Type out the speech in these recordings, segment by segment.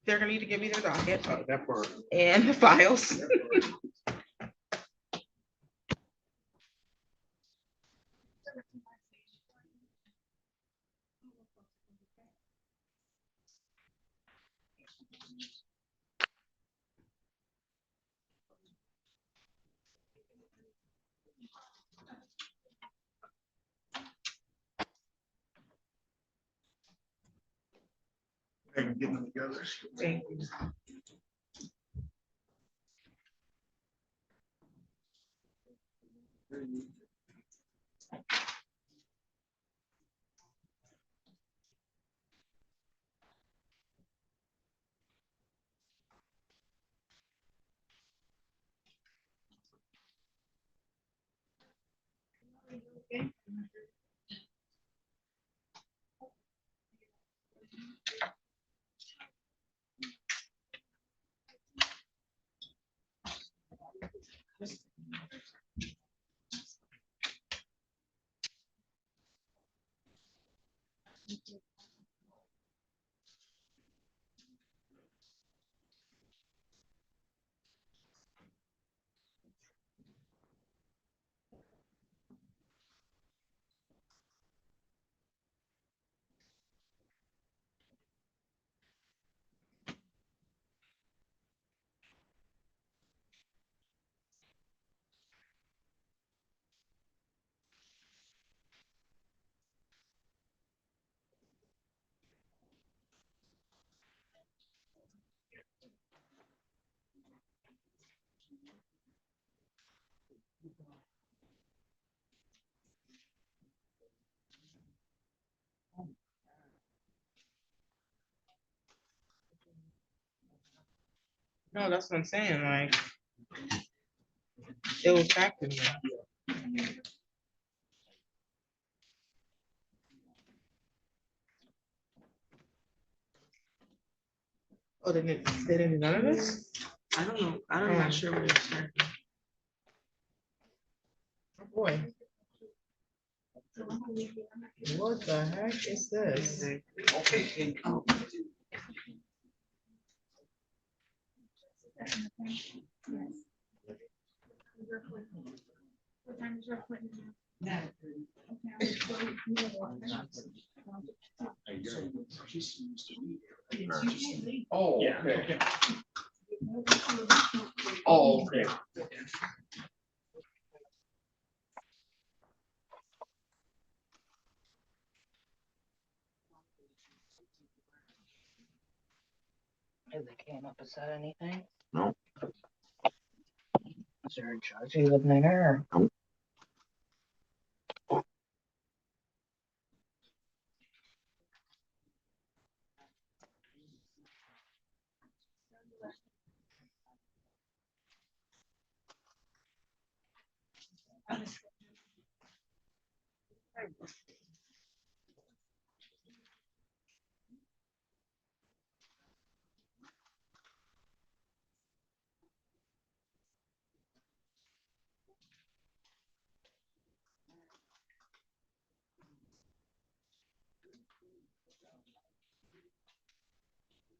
They're gonna need to give me their docket and the files. And getting them together. Thank you. No, that's what I'm saying, like, it was back to me. Oh, they didn't do none of this? I don't know. I'm not sure what it's. Oh, boy. What the heck is this? What time is your appointment? Oh, okay. Oh, okay. They came up and said anything? No. Is there a judge you living there? No.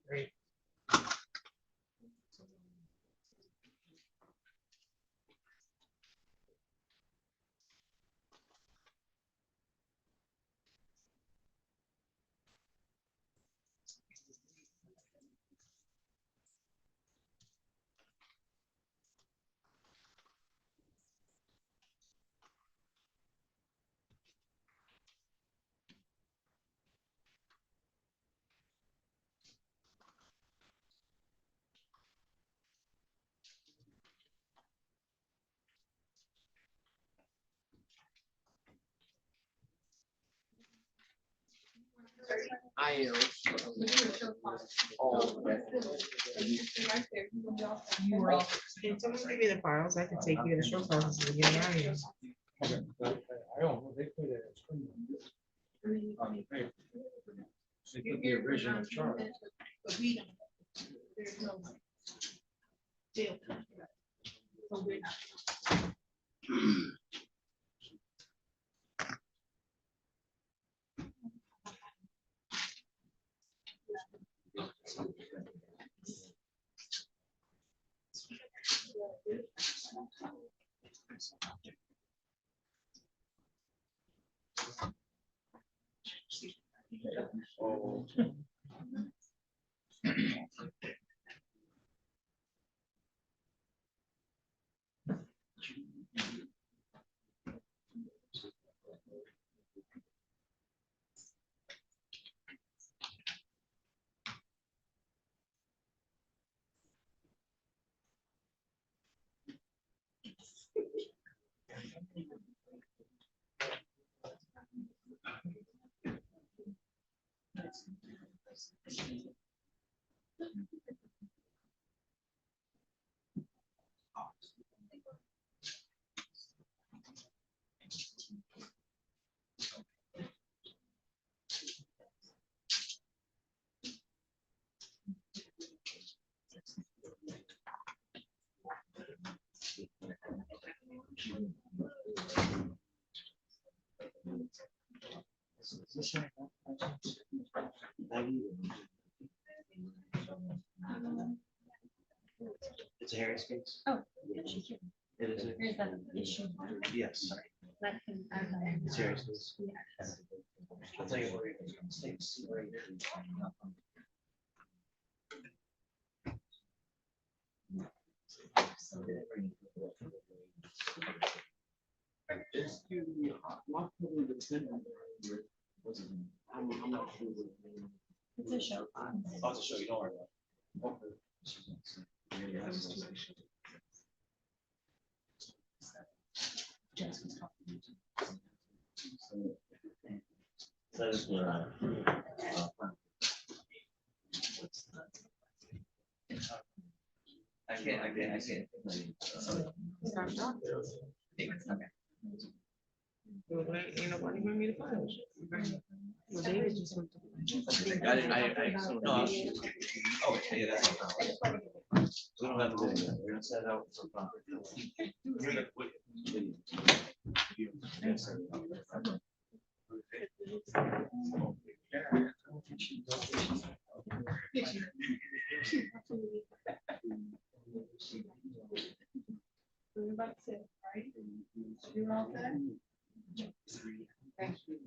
Great. I am. Oh, okay. Can someone give me the files? I can take you to the show process and get out of here. I don't know, they put it on the paper. So you put the original chart. But we don't. There's no deal. So we're not. It's a Harris case. Oh. It is. Here's that issue. Yes. Let him. It's Harris case. Yeah. I'll tell you where you're going to stay. See where you're. It's a show. I'll just show you, don't worry about it. That is where I can't. Ain't nobody want me to file. Well, David just went to. No. Oh, yeah, that's. We don't have to do that. We're gonna set it out for proper. Yes, sir. You're all set? Thank you.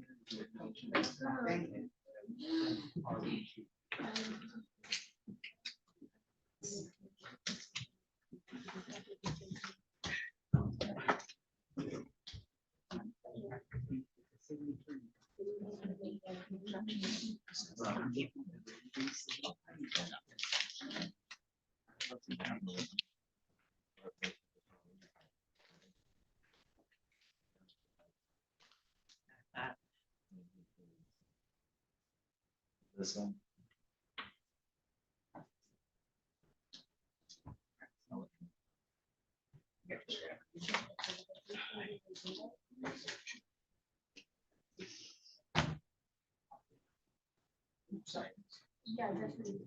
Thank you. This one. Yeah, definitely.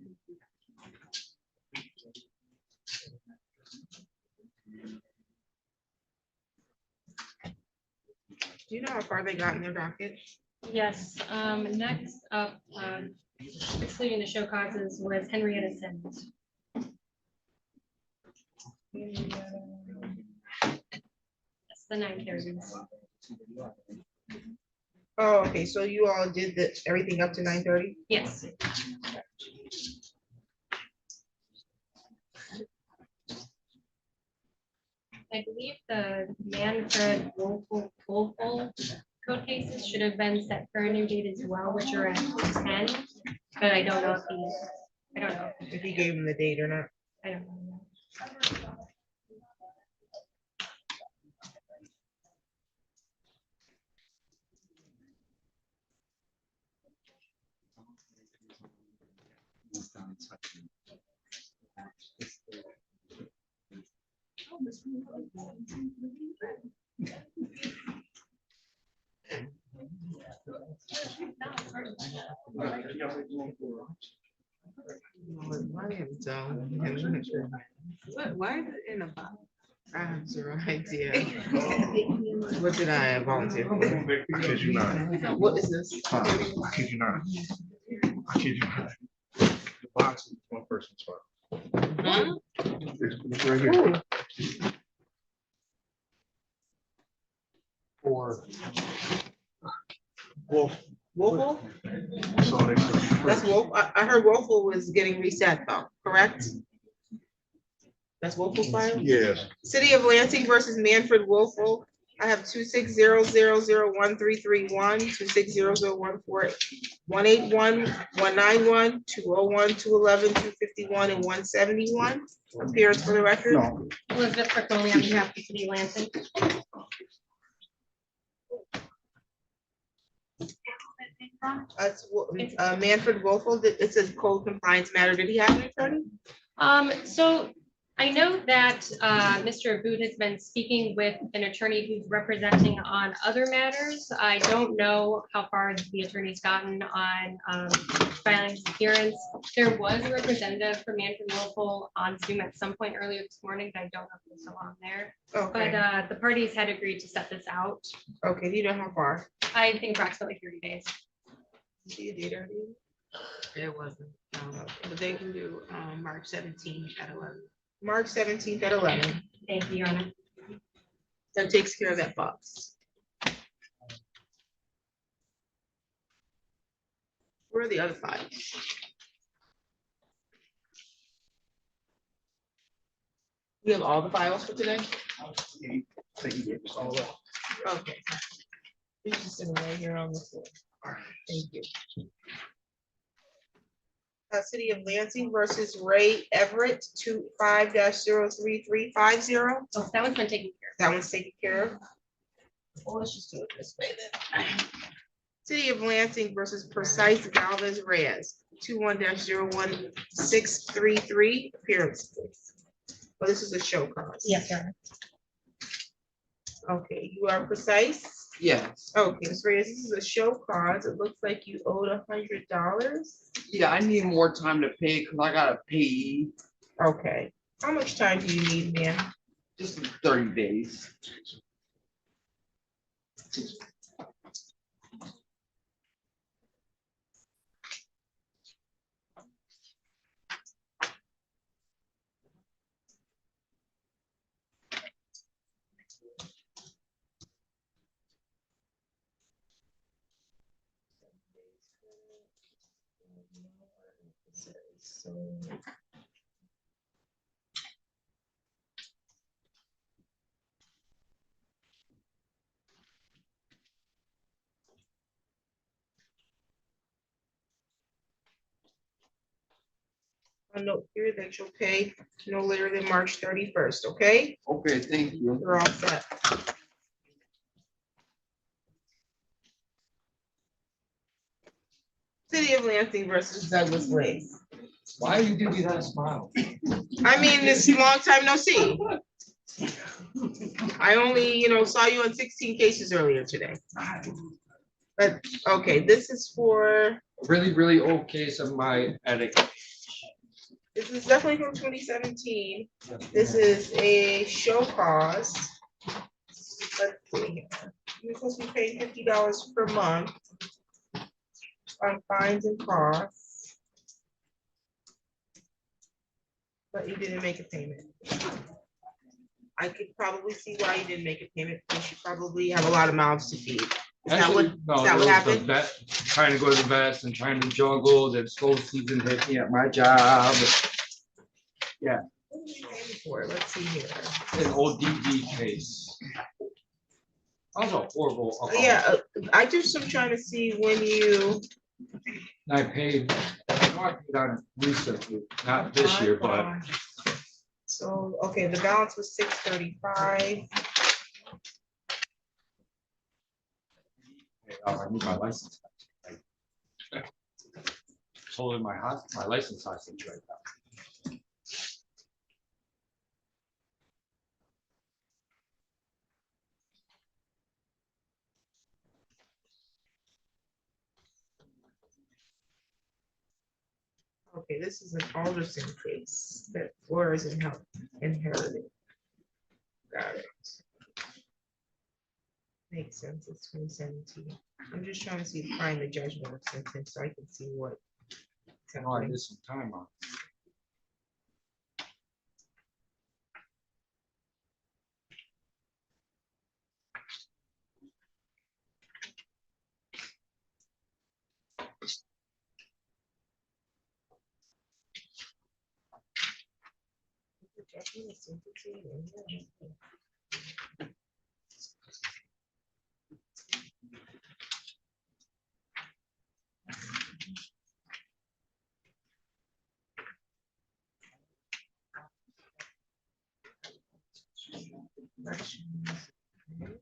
Do you know how far they got in their docket? Yes, next up, excluding the show causes was Henrietta Sims. That's the 9 carries. Oh, okay, so you all did everything up to 9:30? Yes. I believe the Manford Wolfful code cases should have been set for a new date as well, which are at 10, but I don't know if I don't know. If you gave them the date or not. I don't know. I am dumb. Why is it in a box? I have zero idea. What did I volunteer for? I kid you not. What is this? I kid you not. I kid you not. It's right here. For Wolf. Wolfful? So they- That's Wolf. I heard Wolfful was getting reset though, correct? That's Wolfful's file? Yes. City of Lansing versus Manford Wolfful. I have 260001331, 260014181, 191, 201, 211, 251, and 171. Appearance for the record. No, Elizabeth Frickoli on behalf of the City of Lansing. That's Manford Wolfful. It's a code compliance matter. Did he have an attorney? So I know that Mr. Abood has been speaking with an attorney who's representing on other matters. I don't know how far the attorney's gotten on filing his appearance. There was a representative for Manford Wolfful on Zoom at some point earlier this morning, but I don't know if he's still on there. Okay, But the parties had agreed to set this out. okay, do you know how far? I think approximately 30 days. See a date already? It wasn't, but they can do, March 17th at 11. March 17th at 11. Thank you, Your Honor. That takes care of that box. Where are the other files? We have all the files for today? Okay. These are sitting right here on the floor. Thank you. City of Lansing versus Ray Everett, 25-03350. Oh, that one's been taken care That one's taken care of. Well, let's just do it this way then. City of Lansing versus Precise Galvez Reyes, 21-01633. Appearance, please. Well, this is a show cause. of. Yes, Your Honor. Okay, you are Precise. Yes, Okay, Ms. Reyes, this is a show cause. It looks like you owed $100. yeah, I need more time to pay because I gotta pay Okay, how much time do you need, ma'am? just 30 days. So. A note here that you'll pay no later than March 31st, okay? Okay, thank you. You're all set. City of Lansing versus Douglas Lace. Why you give me that smile? I mean, it's a long time no see. I only, saw you on 16 cases earlier today. But, okay, this is for, Really, really old case of my etiquette. this is definitely from 2017. This is a show cause. Let's see here. You're supposed to be paying $50 per month on fines and costs. But you didn't make a payment. I could probably see why you didn't make a payment, because you probably have a lot of mouths to feed. Is that what, Actually, no, is that it what was the happened? vet, trying to go to the vets and trying to juggle, then slow season hit me at my job. What are you paying for? Let's see here. An ODD case. Also horrible. alcohol. Yeah, I just am trying to see when you, I paid, I know I paid on it recently, not this year, but so, okay, the balance was $635. I need my license. Holding my license hostage right now. Okay, this is an Alderson case that Flores inherited. Got it. Makes sense, it's 2017. I'm just trying to see, find the judgment of sentence so I can see what. I know I did some time on. Judgment of sentencing, yeah. Corrections. Okay.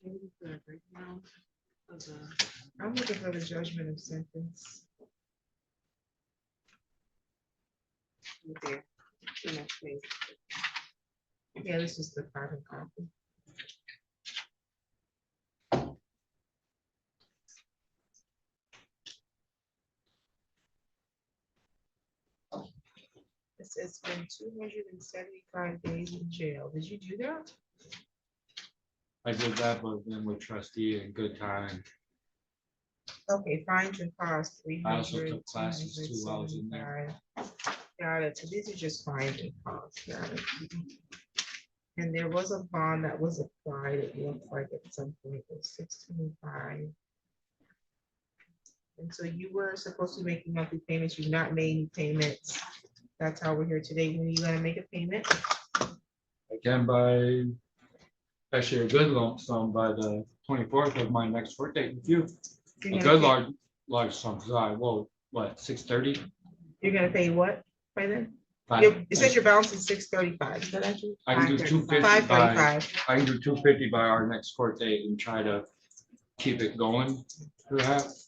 Maybe for a breakdown of the- I'm looking for the judgment of sentence. there, the next page. Yeah, this is the carbon copy. It says spend 275 days in jail. Did you do that? I did that, but then with trustee and good time. Okay, fines and costs, I also 300. took classes too while I was in there. 275. Got it. So these are just fines and costs. Got it. And there was a bond that was applied. It looked like at some point it was 625. And so you were supposed to be making monthly payments. You've not made any payments. That's how we're here today. When are you gonna make a payment? I can buy actually a good lump sum by the 24th of my next work date with you. You're A gonna good pay- large sum, because I, well, what, 6:30? You're gonna pay what by then? It says your balance is 635. Is that actually? I can do 250 by, 535. I can do 250 by our next court date and try to keep it going perhaps.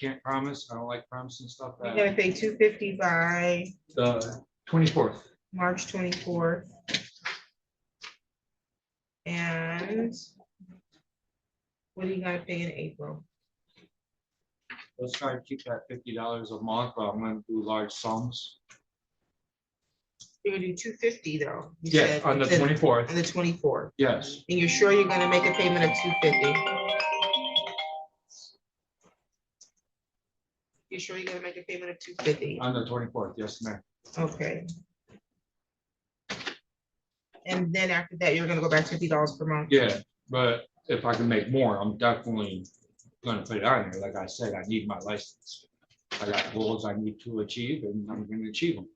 Can't promise, I don't like promising stuff You're that, gonna pay 250 by the 24th. March 24th. And what are you gonna pay in April? Let's try to keep that $50 a month, but I'm gonna do large sums. You're gonna do 250 though. You Yeah, said on the within- 24th, On the 24th. yes. And you're sure you're gonna make a payment of 250? You're sure you're gonna make a payment of 250? On the 24th, yes, ma'am. Okay. And then after that, you're gonna go back $50 per month? Yeah, but if I can make more, I'm definitely gonna put it on there. Like I said, I need my license. I got goals I need to achieve and I'm gonna achieve them.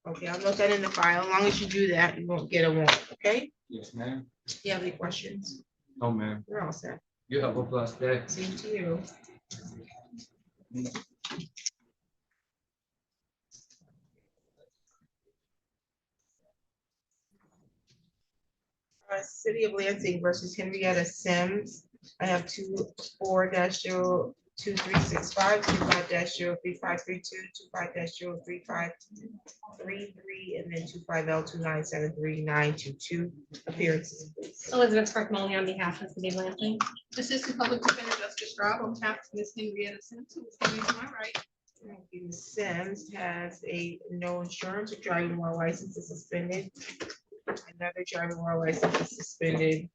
Okay, I'll note that in the file. As long as you do that, you won't get a warrant, okay? Yes, ma'am. Do you have any questions? No, ma'am. You're all set. You have a blessed day. Same to you. City of Lansing versus Henrietta Sims. I have 24-02365, 25-03532, 25-03533, and then 25L2973922 appearances, please. Elizabeth Burke-Mully on behalf of the City of Lansing. Assistant Public Defender Justice Rob, on behalf of Ms. Henrietta Sims, who is standing to my right. Thank you. Ms. Sims has a no insurance, a driving while license is suspended. Another driving while license is suspended.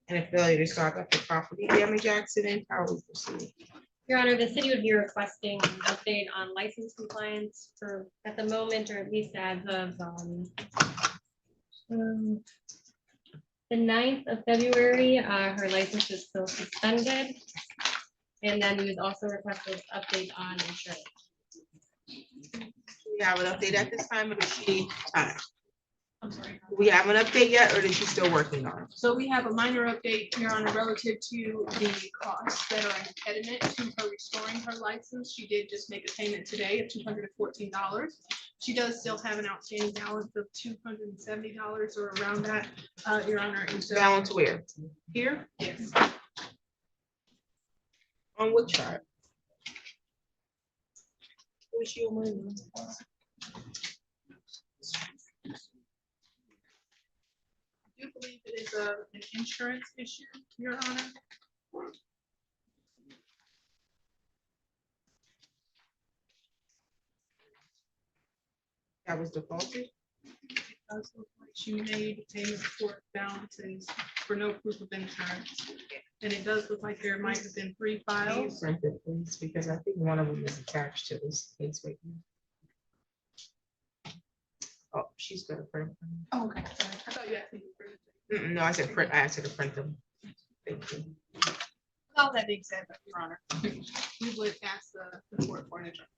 And a failure to stop after property damage accident. How we proceed? Your Honor, the city would be requesting an update on license compliance for, at the moment, or at least as of the 9th of February. Her license is still suspended. And then we would also request an update on insurance. Do we have an update at this time, or does she need time? I'm sorry. Do we have an update yet, or is she still working on it? So we have a minor update, Your Honor, relative to the costs that are an impediment to her restoring her license. She did just make a payment today of $214. She does still have an outstanding balance of $270 or around that, Your Honor. And so Balance where? Here? yes. On what chart? What's your money? I do believe it is an insurance issue, Your Honor. That was defaulted? Does look like she made payment for balances for no proof of insurance. And it does look like there might have been 3 Can you files. print it, please? Because I think one of them is attached to this case right now. Oh, she's got a print. Oh, okay. Sorry. I thought you asked me to print it. No, I said print, I asked her to print them. Thank you. All that being said, Your Honor, we would ask the court for an adjournment.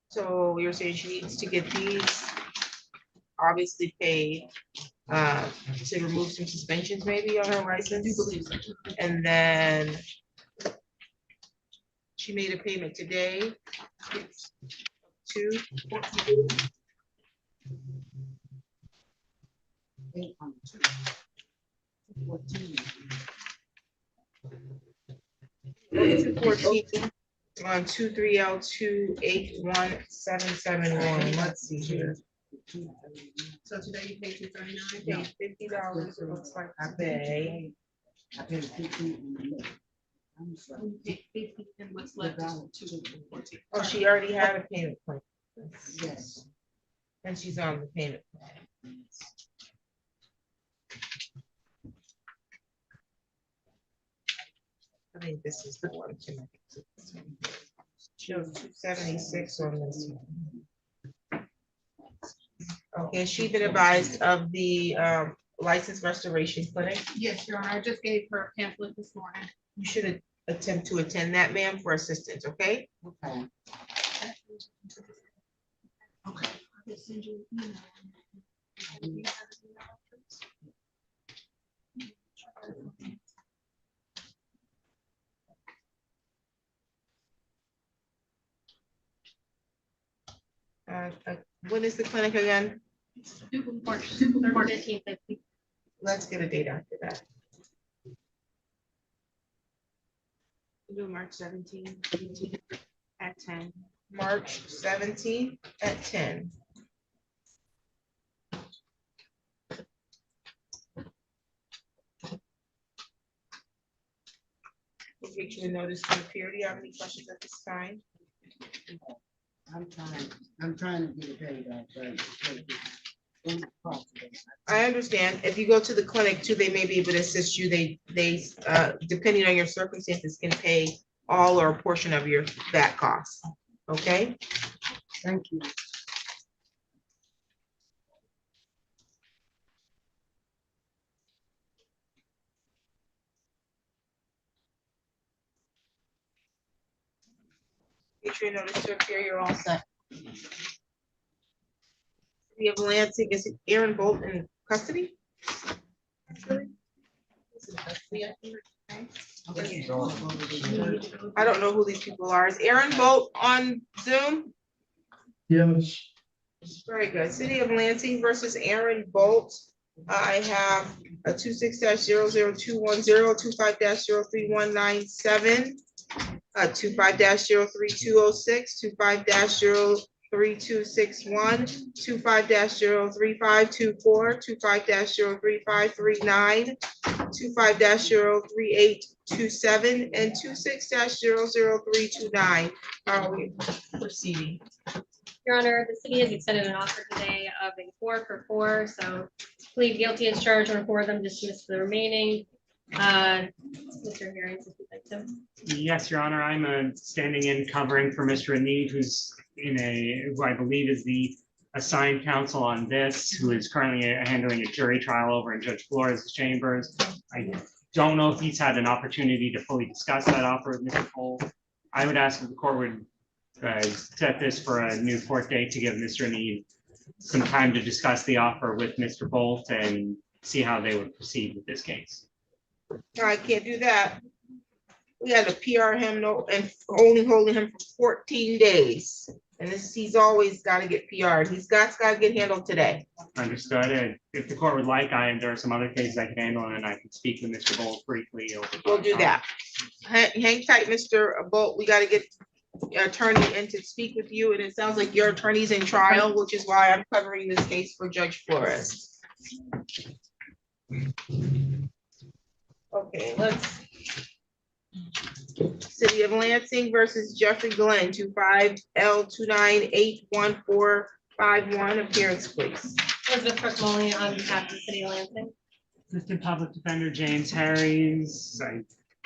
So you're saying she needs to get these obviously paid, to remove some suspensions maybe on her license? I do believe so. And then she made a payment today to 14. On 23L2817771. Let's see here. So today you paid $239. Paid $50. It looks like today. You paid 50 and what's left is 214. Oh, she already had a payment plan. Yes. And she's on the payment plan. I think this is the one. Shows 276 on this one. Okay, she's been advised of the license restoration clinic. Yes, Your Honor, I just gave her a pamphlet this morning. You should attempt to attend that, ma'am, for assistance, okay? Okay. Okay. I'll just send you an email. When is the clinic again? March 15th. Let's get a date after that. Do March 17th at 10. March 17th at 10. We'll get you a notice to appear. Do you have any questions at this time? I'm trying to get it paid off, but I understand. If you go to the clinic too, they may be able to assist you. They depending on your circumstances, can pay all or a portion of your that cost. Okay? thank you. Get your notice to appear. You're all set. City of Lansing, is Aaron Bolt in custody? I don't know who these people are. Is Aaron Bolt on Zoom? Yes. Very good. City of Lansing versus Aaron Bolt. I have a 26-00210, 25-03197, 25-03206, 25-03261, 25-03524, 25-03539, 25-03827, and 26-00329. How are we proceeding? Your Honor, the city has extended an offer today of a 4-for-4, so plead guilty as charged on 4 of them, dismiss the remaining. Mr. Harris, if you'd like to. Yes, Your Honor, I'm standing in covering for Mr. Anid, who's who I believe is the assigned counsel on this, who is currently handling a jury trial over in Judge Flores' chambers. I don't know if he's had an opportunity to fully discuss that offer with Mr. Cole. I would ask that the court would set this for a new court date to give Mr. Anid some time to discuss the offer with Mr. Bolt and see how they would proceed with this case. I can't do that. We had to PR him and only holding him for 14 days. And he's always got to get PR'd. He's got to get handled today. Understood. And if the court would like, there are some other cases I can handle, and I can speak with Mr. Bolt briefly. We'll do that. Hang tight, Mr. Bolt. We got to get attorney in to speak with you. And it sounds like your attorney's in trial, which is why I'm covering this case for Judge Flores. Okay, let's see. City of Lansing versus Jeffrey Glenn, 25L2981451, appearance please. Elizabeth Crook-Molly on behalf of the city of Lansing. Assistant Public Defender James Harries, I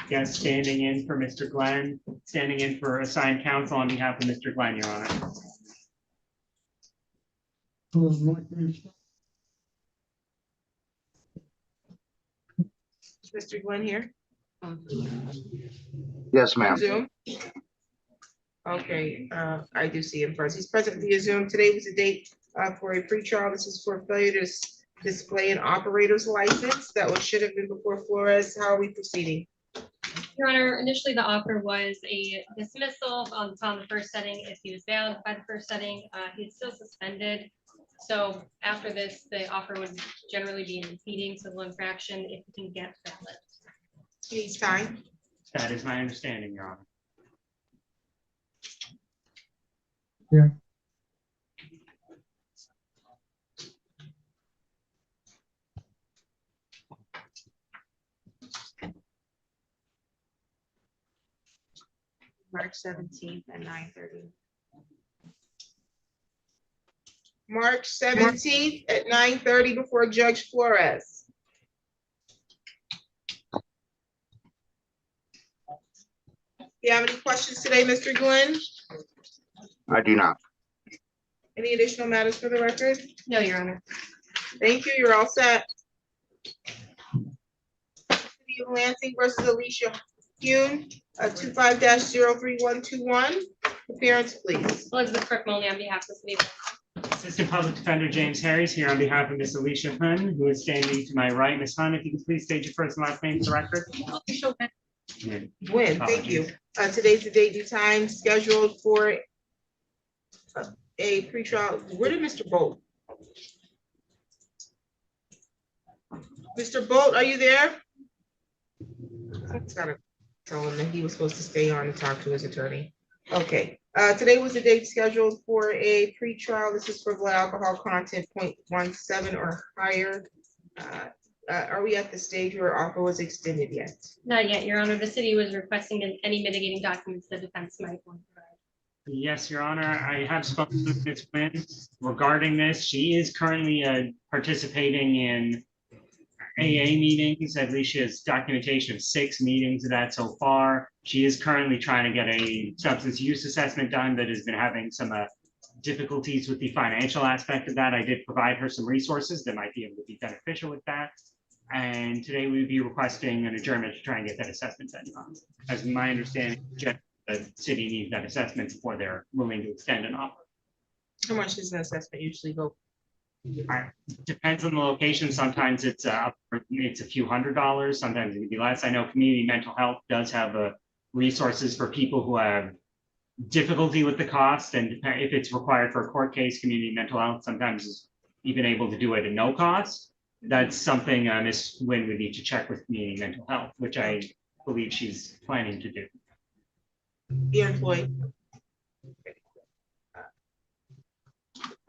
guess standing in for Mr. Glenn, standing in for assigned counsel on behalf of Mr. Glenn, Your Honor. Mr. Glenn here? Yes, ma'am. Zoom? Okay, I do see him first. He's present via Zoom. Today was the date for a pretrial. This is for failure to display an operator's license. That was, should have been before Flores. How are we proceeding? Your Honor, initially the offer was a dismissal on the first setting. If he was valid by the first setting, he's still suspended. So after this, the offer would generally be an impeding civil infraction if he can get valid. He's fine. That is my understanding, Your Honor. March 17th at 9:30. March 17th at 9:30 before Judge Flores. You have any questions today, Mr. Glenn? I do not. Any additional matters for the record? No, Your Honor. Thank you. You're all set. City of Lansing versus Alicia Hume, 25-03121. Appearance, please. Elizabeth Crook-Molly on behalf of the city. Assistant Public Defender James Harries here on behalf of Miss Alicia Hume, who is standing to my right. Ms. Hume, if you could please state your first and last name for the record. Gwen, thank you. Today's the date and time scheduled for a pretrial. Where did Mr. Bolt? Mr. Bolt, are you there? I gotta tell him that he was supposed to stay on and talk to his attorney. Okay, today was the date scheduled for a pretrial. This is for blood alcohol content 0.17 or higher. Are we at the stage where offer was extended yet? Not yet, Your Honor. The city was requesting any mitigating documents the defense might want to provide. Yes, Your Honor, I have spoken with Ms. Quinn regarding this. She is currently participating in AA meetings. Alicia's documentation of 6 meetings of that so far. She is currently trying to get a substance use assessment done that has been having some difficulties with the financial aspect of that. I did provide her some resources that might be able to be beneficial with that. And today we would be requesting an adjournment to try and get that assessment done. As my understanding, the city needs that assessment before they're willing to extend an offer. How much does an assessment usually go? Depends on the location. Sometimes it's a few $100s. Sometimes it can be less. I know community mental health does have resources for people who have difficulty with the cost, and if it's required for a court case, community mental health sometimes is even able to do it at no cost. That's something Ms. Nguyen would need to check with community mental health, which I believe she's planning to do. You're employed.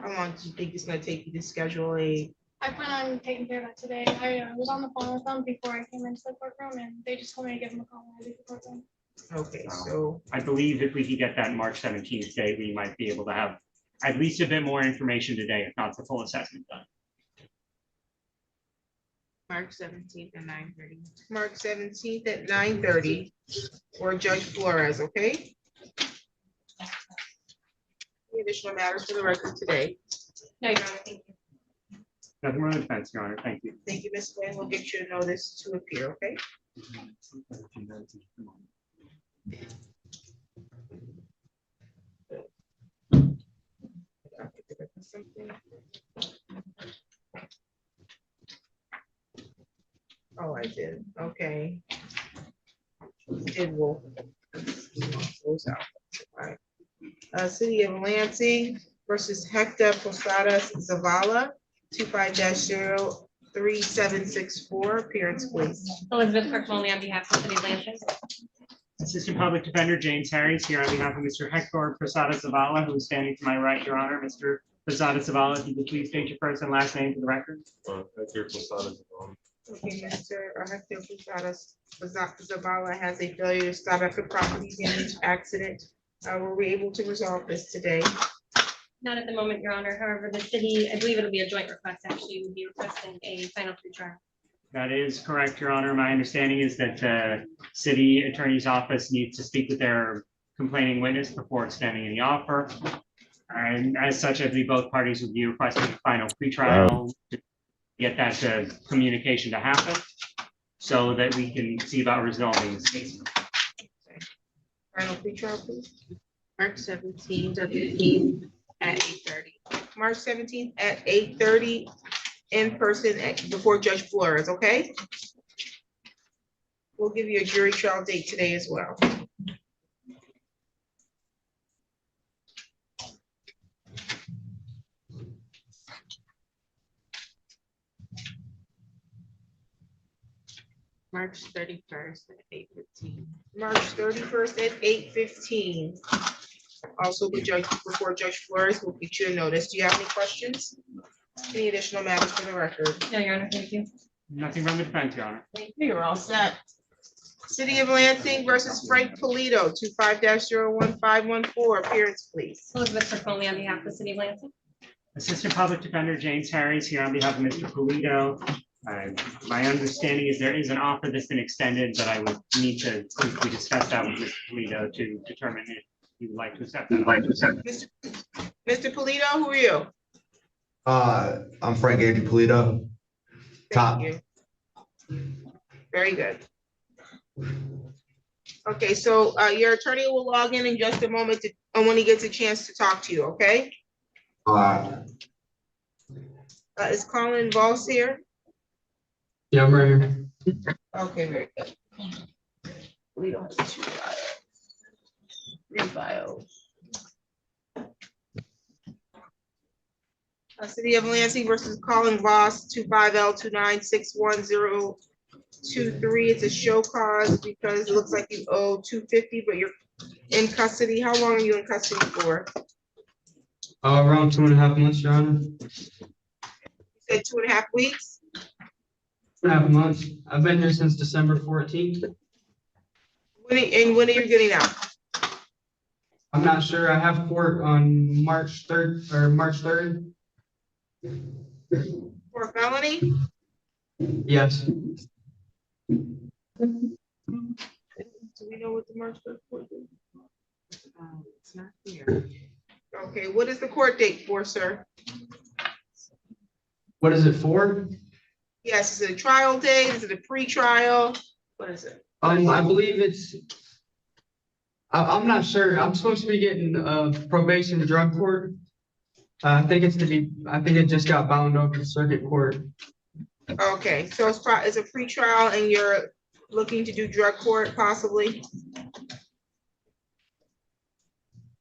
How long do you think it's gonna take you to schedule a? I plan on taking care of that today. I was on the phone with them before I came into the courtroom and they just told me to give them a call when I leave the courtroom. Okay, so I believe if we could get that March 17th date, we might be able to have at least a bit more information today, if not the full assessment done. March 17th at 9:30. March 17th at 9:30 or Judge Flores, okay? Any additional matters for the record today? No, Your Honor, thank you. Nothing more than defense, Your Honor. Thank you. Thank you, Ms. Nguyen. We'll get you a notice to appear, okay? Oh, I did. Okay. It will. Close out. All right. City of Lansing versus Hector Zavala, 25-03764. Appearance, please. Elizabeth Crook-Molly on behalf of the city of Lansing. Assistant Public Defender James Harries here on behalf of Mr. Hector Zavala, who is standing to my right, Your Honor. Mr. Zavala, if you could please state your first and last name for the record. Hector Zavala. Okay, Mr. Hector Zavala has a failure to stop after property damage accident. Were we able to resolve this today? Not at the moment, Your Honor. However, the city, I believe it'll be a joint request, actually, would be requesting a final pretrial. That is correct, Your Honor. My understanding is that the city attorney's office needs to speak with their complaining witness before extending any offer. And as such, I believe both parties would be requesting a final pretrial to get that communication to happen so that we can see about resolving this case. Final pretrial, please. March 17th at 8:30. March 17th at 8:30 in person before Judge Flores, okay? We'll give you a jury trial date today as well. March 31st at 8:15. March 31st at 8:15. Also before Judge Flores will get you a notice. Do you have any questions? Any additional matters for the record? No, Your Honor, thank you. Nothing from the defense, Your Honor. Thank you, you're all set. City of Lansing versus Frank Pledo, 25-01514, appearance please. Elizabeth Friccoli on behalf of the city of Lansing. Assistant Public Defender James Harris here on behalf of Mr. Polito. My understanding is there is an offer that's been extended, but I would need to quickly discuss that with Mr. Polito to determine if he would like to accept that. Mr. Polito, who are you? I'm Frank Andy Pledo. Top. Thank you. Very good. Okay, so your attorney will log in just a moment when he gets a chance to talk to you, okay? Is Colin Voss here? Yeah, I'm right here. Okay, very good. We don't have two files. 3 files. City of Lansing versus Colin Voss, 25L29611023. It's a show cause because it looks like you owe $250, but you're in custody. How long are you in custody for? Around 2.5 months, Your Honor. You said 2.5 weeks? 2.5 months. I've been here since December 14th. When are you getting out? I'm not sure. I have court on March 3rd or March 3rd. For a felony? Yes. Do we know what the March 3rd court is? It's not here. Okay, what is the court date for, sir? What is it for? Yes, is it a trial date? Is it a pre-trial? What is it? I believe it's. I'm not sure. I'm supposed to be getting probation drug court. I think it just got bound over to circuit court. Okay, so it's a pre-trial and you're looking to do drug court possibly?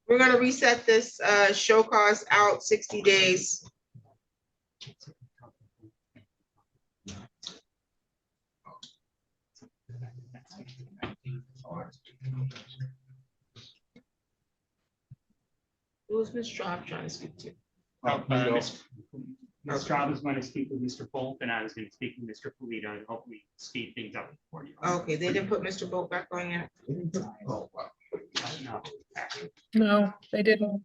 We're gonna reset this show cause out 60 days. Who was Ms. Straub trying to speak to? Ms. Straub is going to speak with Mr. Bolt, and I was going to speak with Mr. Polito and hopefully speed things up for you. Okay, they didn't put Mr. Bolt back on yet. No, they didn't.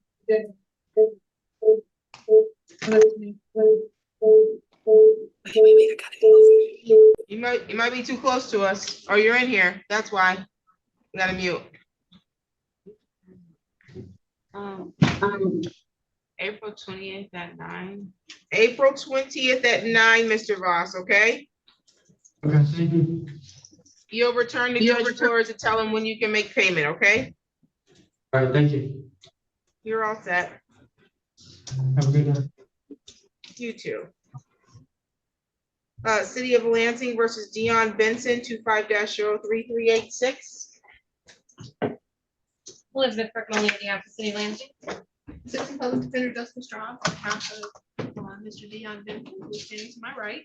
You might be too close to us, or you're in here. That's why. You gotta mute. April 20th at 9. April 20th at 9, Mr. Voss, okay? Okay, thank you. You'll return to Judge Flores to tell him when you can make payment, okay? All right, thank you. You're all set. Have a good night. You too. City of Lansing versus Dion Benson, 25-03386. Elizabeth Friccoli on behalf of the city of Lansing. Assistant Public Defender Justin Straub on behalf of Mr. Dion Benson, who is standing to my right.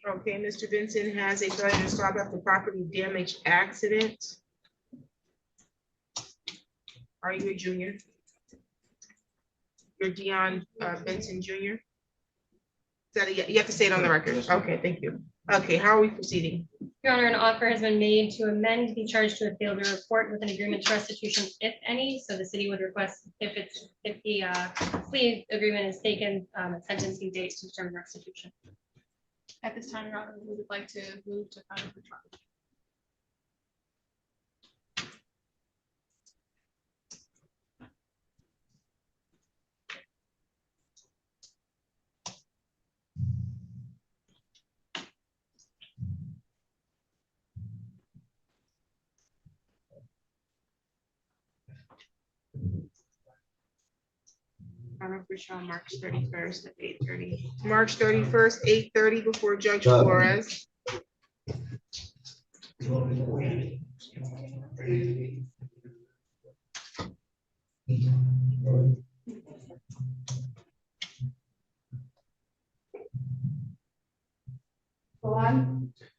Okay, Mr. Benson has a failure to stop after property damage accident. Are you a junior? You're Dion Benson Jr.? You have to say it on the record. Okay, thank you. Okay, how are we proceeding? Your Honor, an offer has been made to amend the charge to a failure report with an agreement to restitution, if any. So the city would request if the plea agreement is taken, a sentencing date to determine restitution. At this time, Your Honor, we would like to move to final trial. Final pre-trial, March 31st at 8:30. March 31st, 8:30 before Judge Flores.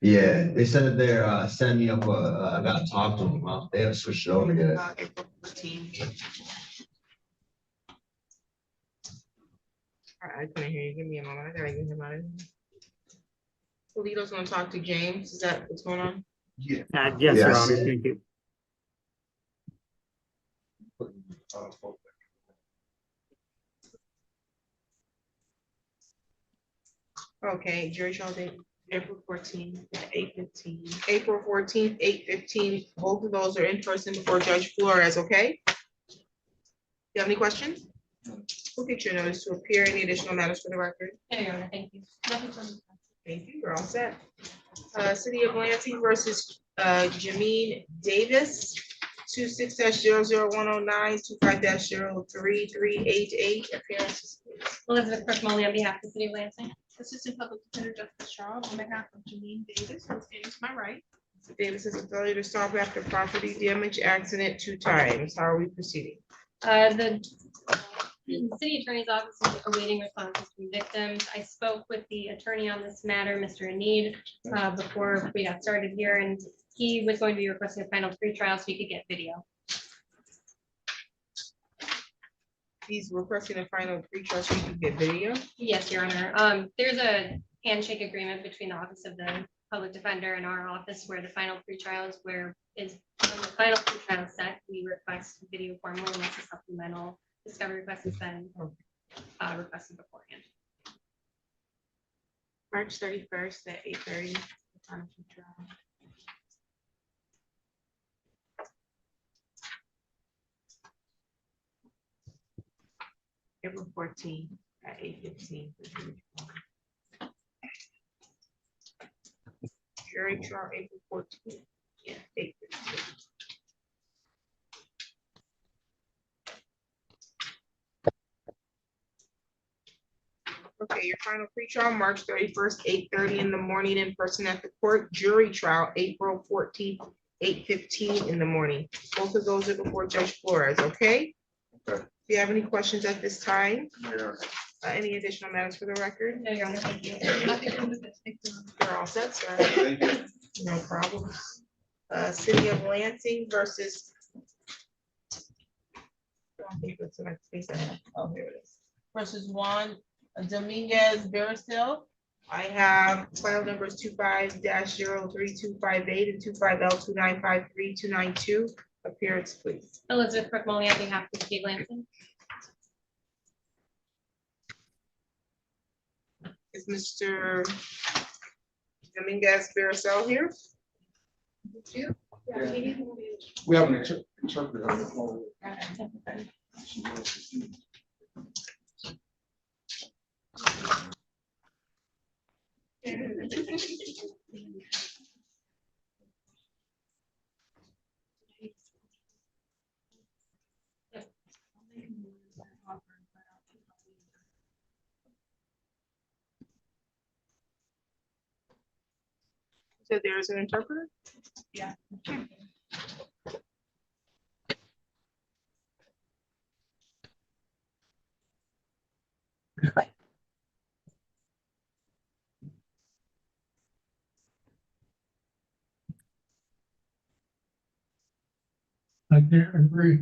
Yeah, they said they're setting me up, I gotta talk to them, they have switched it over yet. April 14th. I couldn't hear you. Give me a moment. I gotta get him out of here. Toledo's gonna talk to James. Is that what's going on? Yes, Your Yes. Honor, thank you. Okay, jury trial date, April 14th at 8:15. April 14th, 8:15. Both of those are in person before Judge Flores, okay? You have any questions? We'll get your notice to appear. Any additional matters for the record? No, Your Honor, thank you. Thank you. You're all set. City of Lansing versus Janine Davis, 26-00109, 25-03388. Appearances, please. Elizabeth Crook Molly on behalf of the City of Lansing. Assistant Public Defender Justice Charles, on behalf of Janine Davis, who is standing to my right. Mr. Davis is a failure to stop after property damage accident 2 times. How are we proceeding? The city attorney's office is awaiting responses from victims. I spoke with the attorney on this matter, Mr. Anid, before we got started here, and he was going to be requesting a final pretrial so he could get video. He's requesting a final pre-trial so you can get video. Yes, Your Honor. There's a handshake agreement between the Office of the Public Defender and our office where the final pretrial is when the final pretrial set, we request video formally unless a supplemental discovery request has been requested beforehand. March 31st at 8:30. Final pre-trial. April 14th at 8:15. Jury trial, April 14th. Yeah, 8:15. Okay, your final pre-trial, March 31st, 8:30 in the morning in person at the court. Jury trial, April 14th, 8:15 in the morning. Both of those are before Judge Flores, okay? Okay. Do you have any questions at this time? Any additional matters for the record? No, Your Honor, thank you. You're all set, sir. Thank you. No problem. City of Lansing versus. I don't think that's the next case I have. Oh, here it is. Versus Juan Dominguez Berisil. I have file numbers 25-03258 and 25L2953292. Appearance, please. Elizabeth Crook Molly on behalf of the City of Lansing. Is Mr. Dominguez Berisil here? You? We have an interpreter on the phone. So there's an interpreter? Yeah. I can't agree.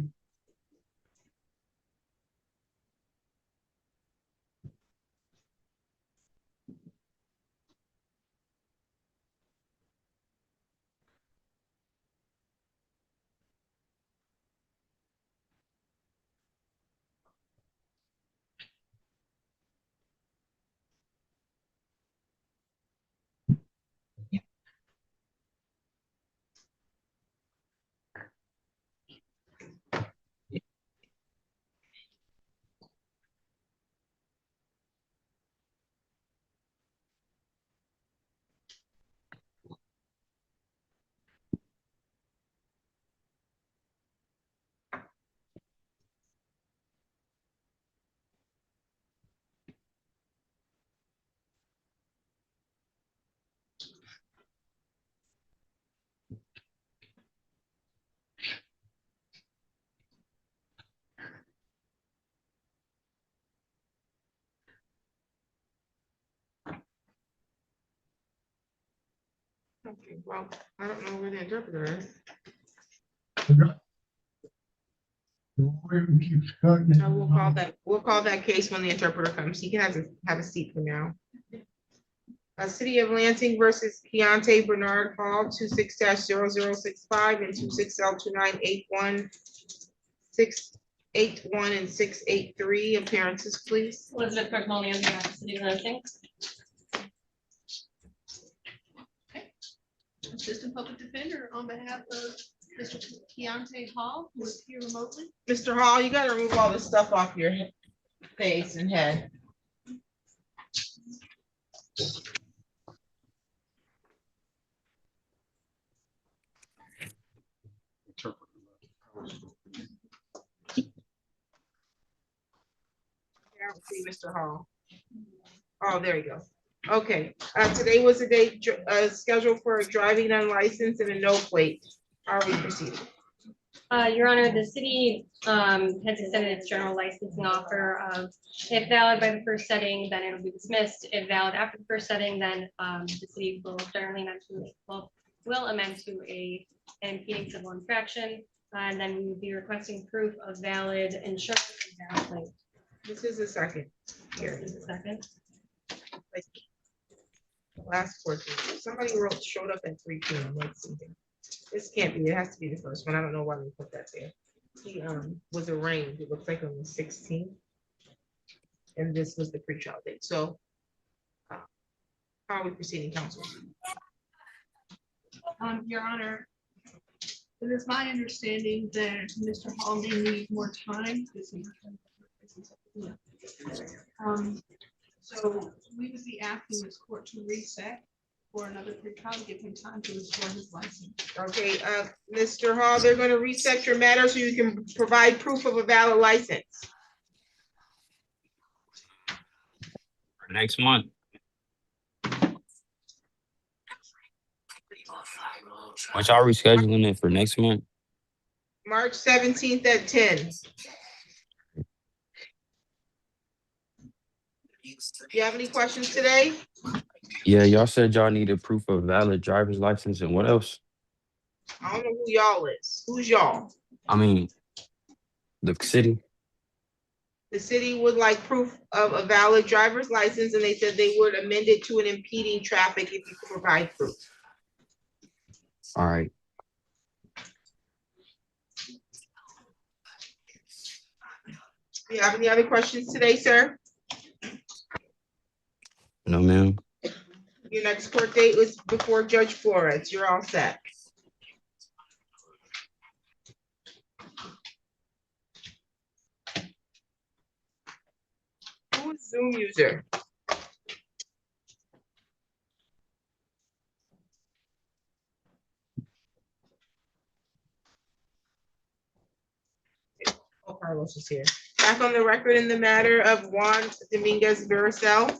Okay, well, I don't know where the interpreter is. We'll call that case when the interpreter comes. He can have a seat for now. City of Lansing versus Keonte Bernard Hall, 26-0065 and 26L2981, 681 and 683. Appearances, please. Elizabeth Cardinal, on behalf of the City of Lansing. Assistant Public Defender on behalf of Mr. Keonte Hall, who is here remotely. Mr. Hall, you gotta remove all the stuff off your face and head. I don't see Mr. Hall. Oh, there you go. Okay, today was a day scheduled for a driving unlicensed and a no plate. How are we proceeding? Your Honor, the city has extended its general licensing offer of if valid by the first setting, then it'll be dismissed. If valid after the first setting, then the city will generally amend to an impeding civil infraction. And then we will be requesting proof of valid insurance and valid plate. This is the second. Here This is the second. like, last court date. Somebody showed up at 3 p.m. Let's see here. This can't be, it has to be the first one. I don't know why we put that there. He was arraigned, it looks like on the 16th. And this was the pre-trial date. So how are we proceeding, counsel? Your Honor, it is my understanding that Mr. Hall may need more time. So we would be asking this court to reset for another pre-trial to give him time to restore his license. Okay, Mr. Hall, they're going to reset your matter so you can provide proof of a valid license. Next month. Once y'all rescheduling it for next month? March 17th at 10. Do you have any questions today? Yeah, y'all said y'all needed proof of valid driver's license and what else? I don't know who y'all is. Who's y'all? I mean, the city. The city would like proof of a valid driver's license, and they said they would amend it to an impeding traffic if you could provide proof. All right. Do you have any other questions today, sir? No, ma'am. Your next court date was before Judge Flores. You're all set. Who is Zoom user? Oh, Carlos is here. Back on the record in the matter of Juan Dominguez Berisil.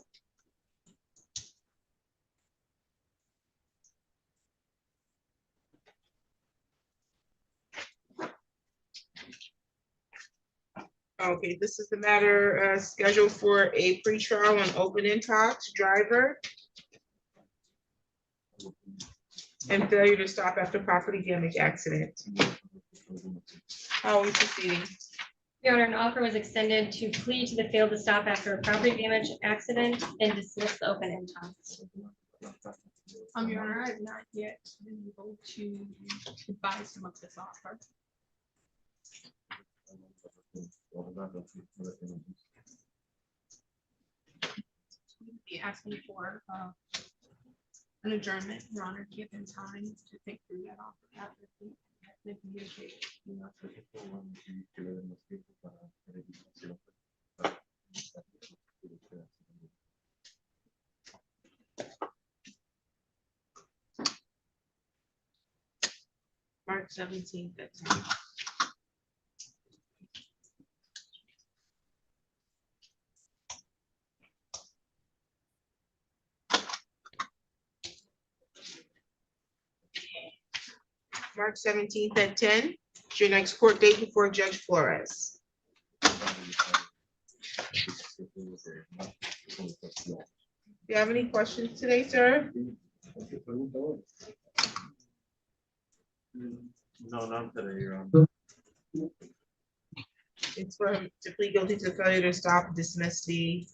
Okay, this is the matter scheduled for a pretrial on open intox driver and failure to stop after property damage accident. How are we proceeding? Your Honor, an offer was extended to plea to the failed to stop after a property damage accident and dismiss the open intox. Your Honor, I have not yet been able to advise him of this offer. Be asking for an adjournment, Your Honor, give him time to think through that offer after the communication. March 17th. March 17th at 10. It's your next court date before Judge Flores. Do you have any questions today, sir? No, not today, Your Honor. It's for him to plead guilty to failure to stop, dismiss the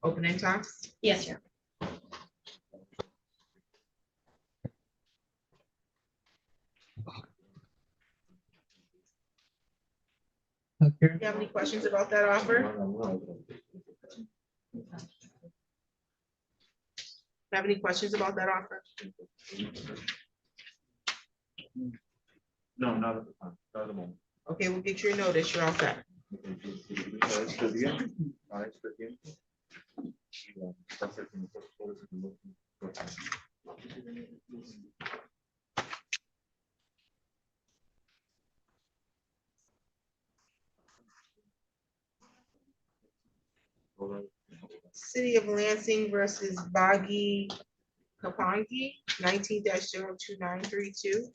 opening talks. Yes, Your Do you have any questions about that offer? Have any questions about that offer? No, not at the time, not at the moment. Okay, we'll get your notice. You're all set. Está bien. Está bien. City of Lansing versus Boggy Kapongi, 19-02932.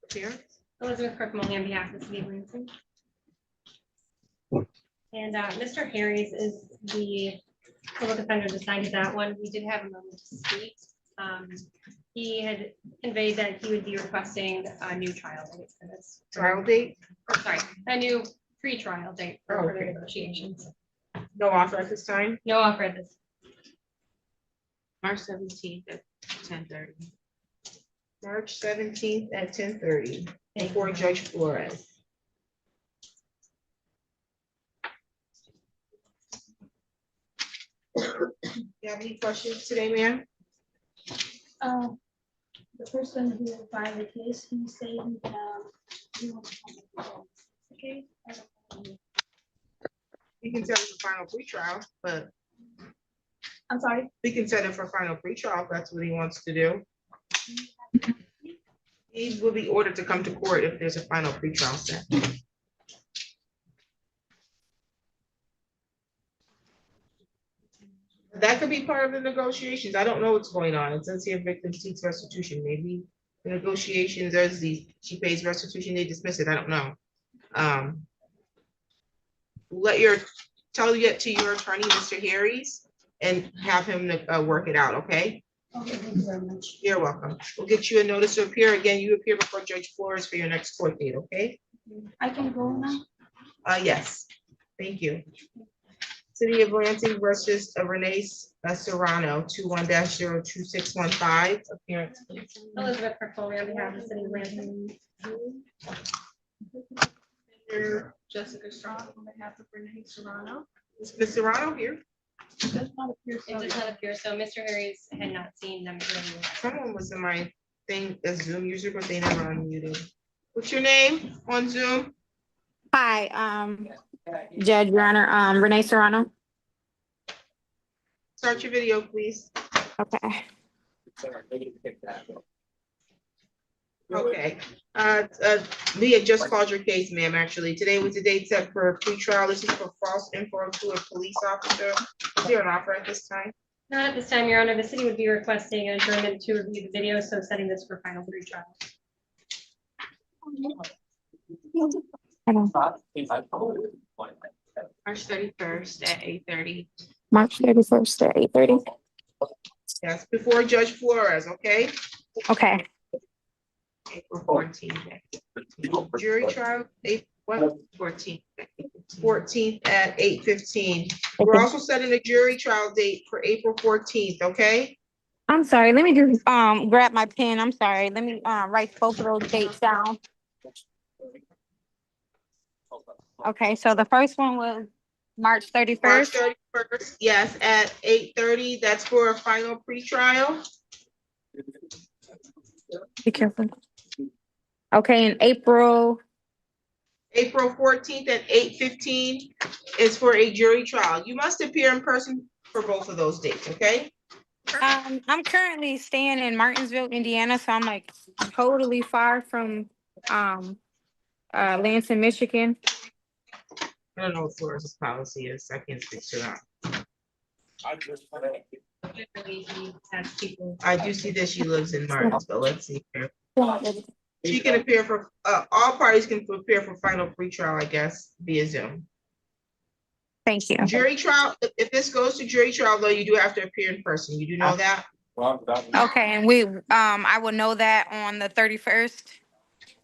Appearance. Elizabeth Kirkmoley on behalf of the city of Lansing. And Mr. Harris is the public defender decided that one. We did have a moment to speak. He had conveyed that he would be requesting a new trial date for this. Trial date? Or, sorry, a new pre-trial date for further Okay. negotiations. No offer at this time? No offer at this. March 17th at 10:30. March 17th at 10:30 before Judge Flores. You have any questions today, ma'am? The person who filed the case, he said he wants to come back. Okay. You can set it for final pretrial, but I'm sorry. we can set it for final pretrial if that's what he wants to do. He will be ordered to come to court if there's a final pretrial set. That could be part of the negotiations. I don't know what's going on. It says here victim seeks restitution. Maybe the negotiations, there's she pays restitution, they dismiss it. I don't know. Tell it to your attorney, Mr. Harris, and have him work it out, okay? Okay, thank you very much. You're welcome. We'll get you a notice to appear. Again, you appear before Judge Flores for your next court date, okay? I can go now? Yes, thank you. City of Lansing versus Renee Serrano, 21-02615, appearance. Please. Elizabeth Kirkmoley on behalf of the city of Lansing. Jessica Straw on behalf of Renee Serrano. Is Ms. Serrano here? It does not appear It so. does not appear so. Mr. Harris had not seen them earlier. Someone was in my thing, a Zoom user, but they never unmuted. What's your name on Zoom? Hi, Judge, Your Honor, Renee Serrano. Start your video, please. Okay. Okay. We had just called your case, ma'am, actually. Today was the date set for pretrial. This is for false info to a police officer. Is there an offer at this time? Not at this time, Your Honor. The city would be requesting an adjournment to review the video, so setting this for final pre-trial. March 31st at 8:30. March 31st at 8:30. Yes, before Judge Flores, okay? Okay. April 14th. Jury trial, what? 14th. 14th at 8:15. We're also setting a jury trial date for April 14th, okay? I'm sorry, let me just grab my pen. I'm sorry. Let me write both of those dates down. Okay, so the first one was March 31st. March 31st, yes, at 8:30. That's for a final pretrial. Be careful. Okay, and April 14th at 8:15 is for a jury trial. You must appear in person for both of those dates, okay? I'm currently staying in Martinsville, Indiana, so I'm like totally far from Lansing, Michigan. I don't know what Flores' policy is. I can't speak to that. I do see that she lives in Martinsville. Let's see here. She can appear for, all parties can appear for final pretrial, I guess, via Zoom. Thank you. Jury trial, if this goes to jury trial, though, you do have to appear in person. You do know that? Okay, and I will know that on the 31st.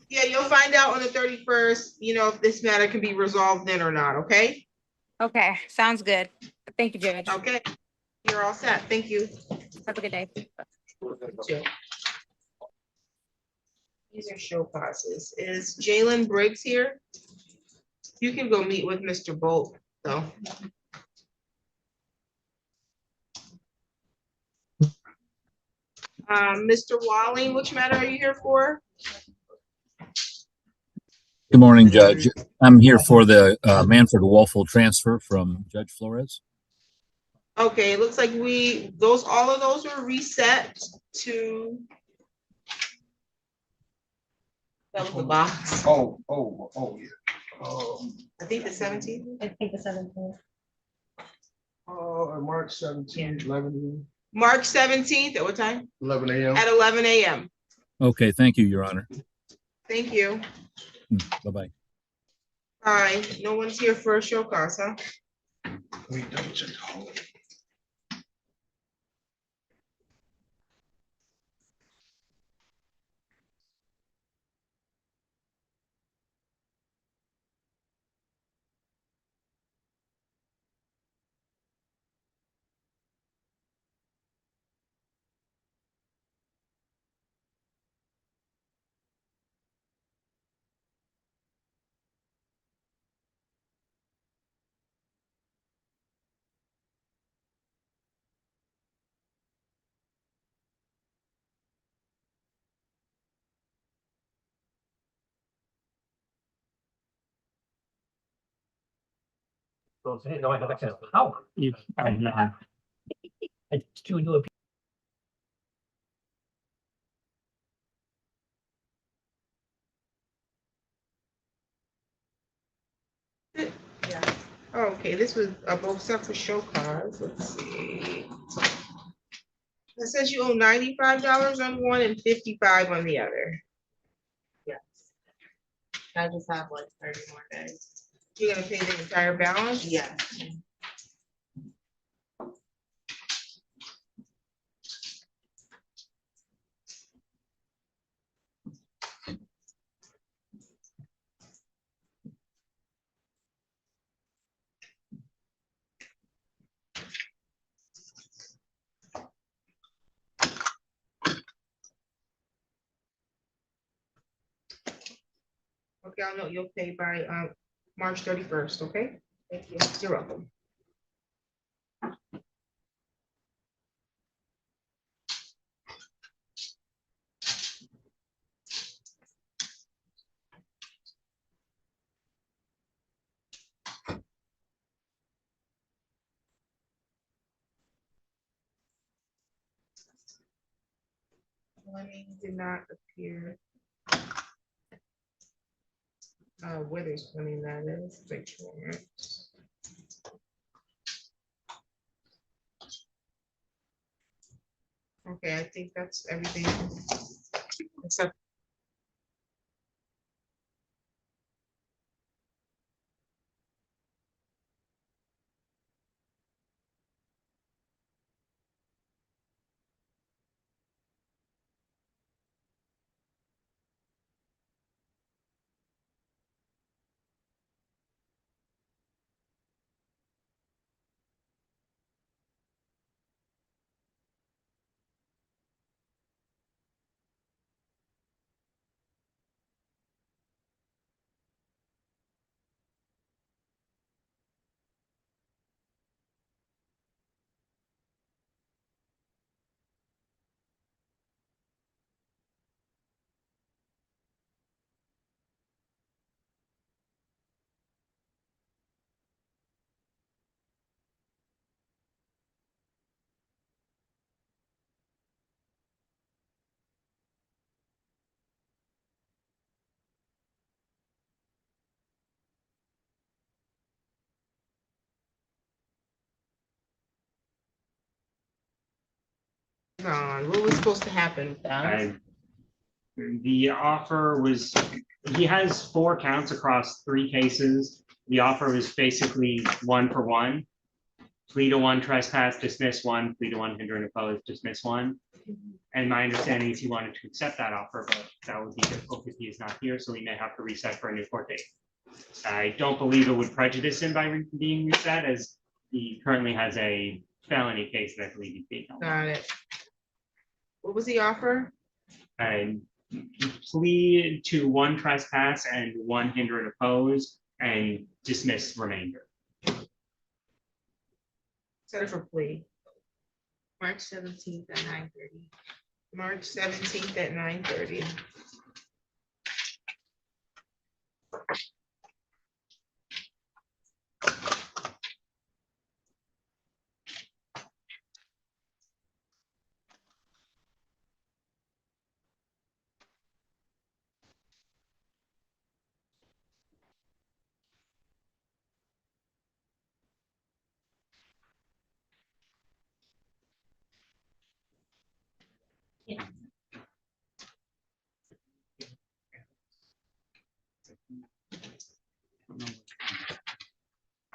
Yeah, you'll find out on the 31st, if this matter can be resolved then or not, okay? Okay, sounds good. Thank you, Judge. Okay, you're all set. Thank you. Have a good day. Too. These are show causes. Is Jalen Briggs here? You can go meet with Mr. Bolt, though. Mr. Walling, which matter are you here for? Good morning, Judge. I'm here for the Manford Wolfful transfer from Judge Flores. Okay, it looks like all of those were reset to. That was the box. Oh, yeah. I think the 17th. I think the 17th. March 17th, 11. March 17th, at what time? 11 a.m. At 11 a.m. Okay, thank you, Your Honor. Thank you. Bye-bye. Hi, no one's here for a show cause, huh? Let me double check. Yeah. Okay, this was both set for show cause. Let's see. It says you owe $95 on one and $55 on the other. Yes. I just have like 30 more days. You're gonna pay the entire balance? Yes. Okay, I'll note you'll pay by March 31st, okay? Thank you. You're welcome. Fleming did not appear. Withers Fleming, that is. Okay, I think that's everything. Except. What was supposed to happen? The offer was, he has 4 counts across 3 cases. The offer was basically 1 for 1. plea to one trespass, dismiss one, plea to one hinder and oppose, dismiss one. And my understanding is he wanted to accept that offer, but that would be difficult if he is not here, so we may have to reset for a new court date. I don't believe it would prejudice him by being reset, as he currently has a felony case that I believe he's being held. Got it. What was the offer? And plea to one trespass and one hinder and oppose, and dismiss remainder. Set it for plea. March 17th at 9:30. March 17th at 9:30.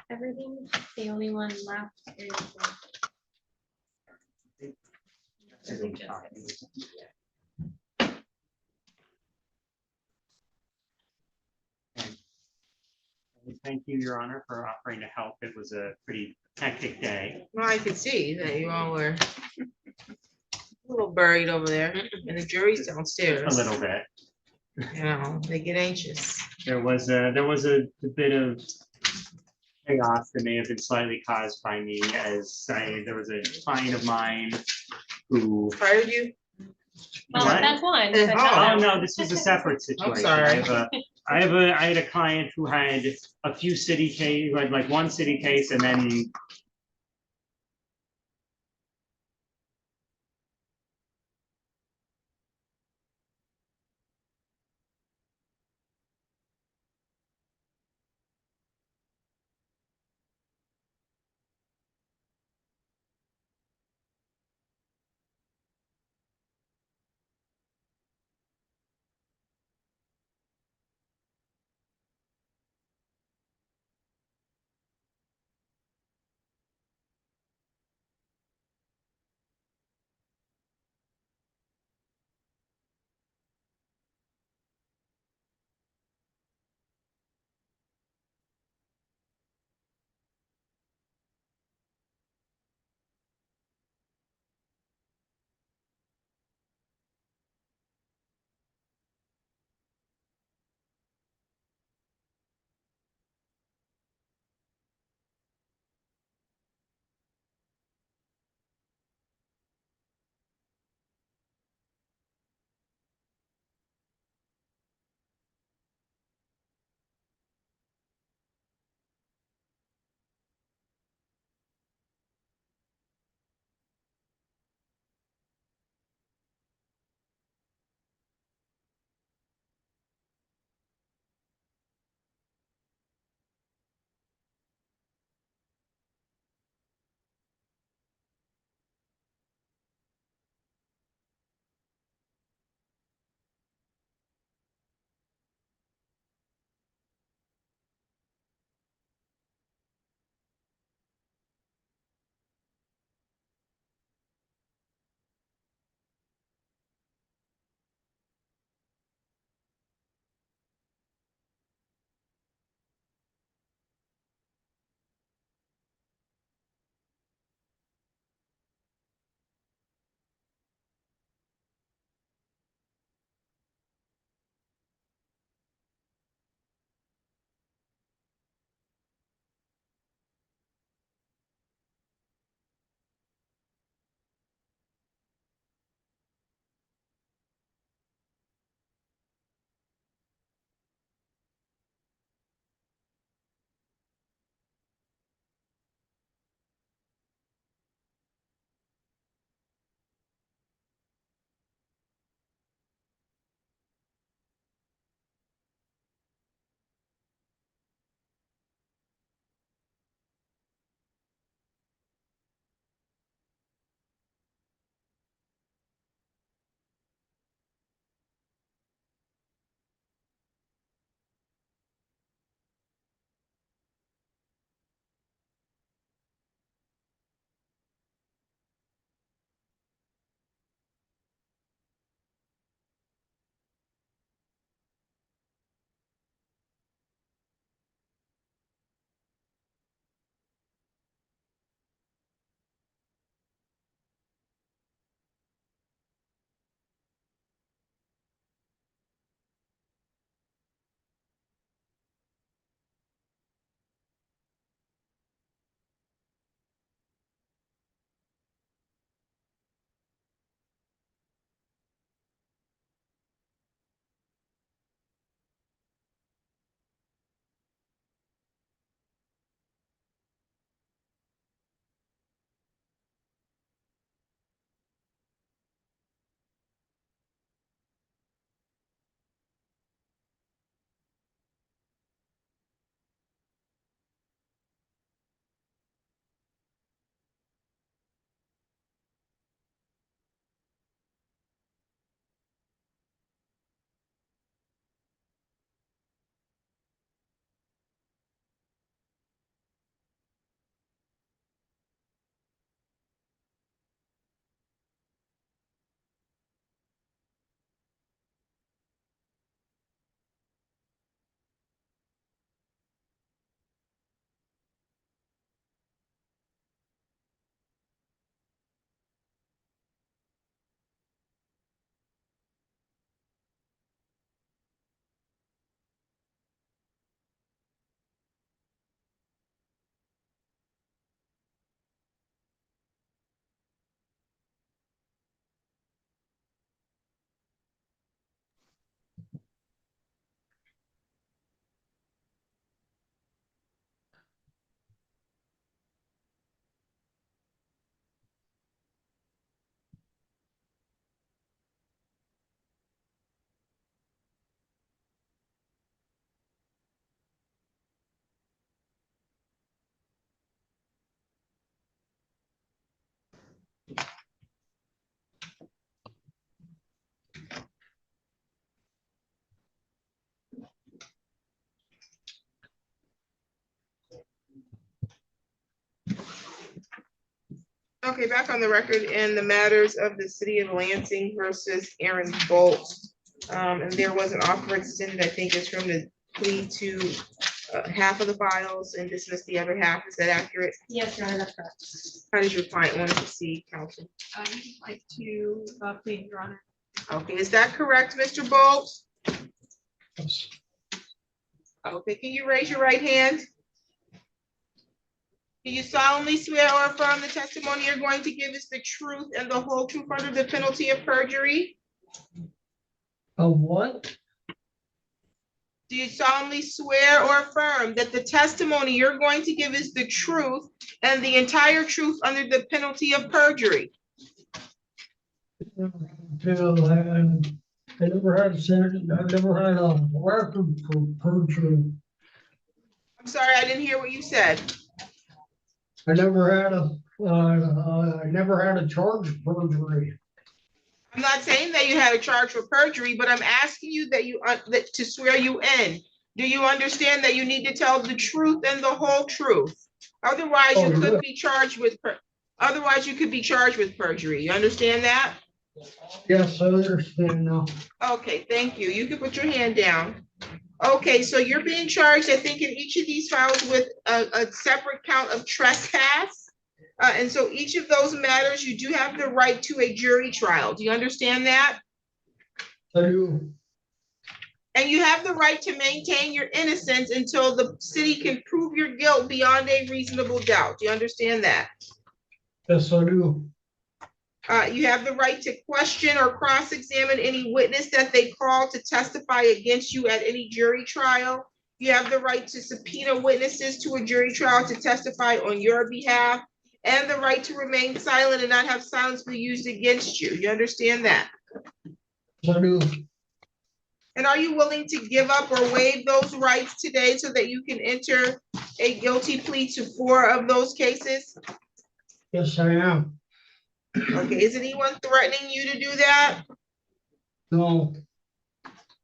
Everything, the only one left is. Thank you, Your Honor, for offering to help. It was a pretty hectic day. Well, I could see that you all were a little buried over there, and the jury's downstairs. A little bit. You know, they get anxious. There was a bit of chaos that may have been slightly caused by me, as there was a client of mine who. Fired you? Well, What? that's one. Oh, but Oh, no, this was a separate situation. sorry. I had a client who had a few city case, like one city case, and then Okay, back on the record in the matters of the city of Lansing versus Aaron Bolt. And there was an offer extended, I think it's from the plea to half of the files and dismiss the other half. Is that accurate? Yes, Your Honor, that's correct. How does your client want to proceed, counsel? You'd like to plead, Your Honor. Okay, is that correct, Mr. Bolt? Okay, can you raise your right hand? Do you solemnly swear or affirm the testimony you're going to give is the truth and the whole truth under the penalty of perjury? Of what? Do you solemnly swear or affirm that the testimony you're going to give is the truth and the entire truth under the penalty of perjury? Until I never had a sentence, I never had a record for perjury. I'm sorry, I didn't hear what you said. I never had a charge of perjury. I'm not saying that you had a charge for perjury, but I'm asking you that to swear you in. Do you understand that you need to tell the truth and the whole truth? Otherwise, you could be charged with perjury. You understand that? Yes, I understand now. Okay, thank you. You can put your hand down. Okay, so you're being charged, I think, in each of these files with a separate count of trespass. And so each of those matters, you do have the right to a jury trial. Do you understand that? I do. And you have the right to maintain your innocence until the city can prove your guilt beyond a reasonable doubt. Do you understand that? Yes, I do. You have the right to question or cross-examine any witness that they call to testify against you at any jury trial. You have the right to subpoena witnesses to a jury trial to testify on your behalf, and the right to remain silent and not have silence be used against you. You understand that? Yes, I do. And are you willing to give up or waive those rights today so that you can enter a guilty plea to 4 of those cases? Yes, I am. Okay, is anyone threatening you to do that? No.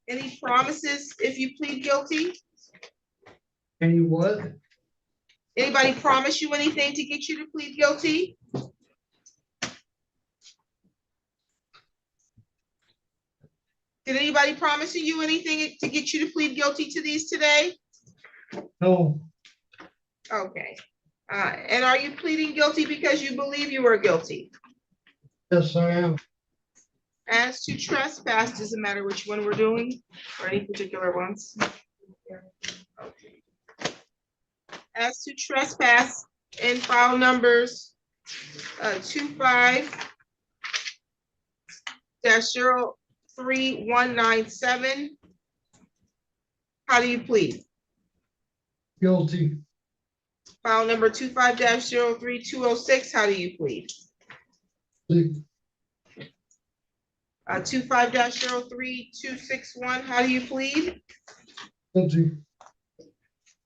Any promises if you plead guilty? Any what? Anybody promise you anything to get you to plead guilty? Did anybody promise you anything to get you to plead guilty to these today? No. Okay. And are you pleading guilty because you believe you are guilty? Yes, I am. As to trespass, does it matter which one we're doing or any particular ones? Okay. As to trespass in file numbers 25-03197, how do you plead? Guilty. File number 25-03206, how do you plead? 25-03261, how do you plead? Guilty.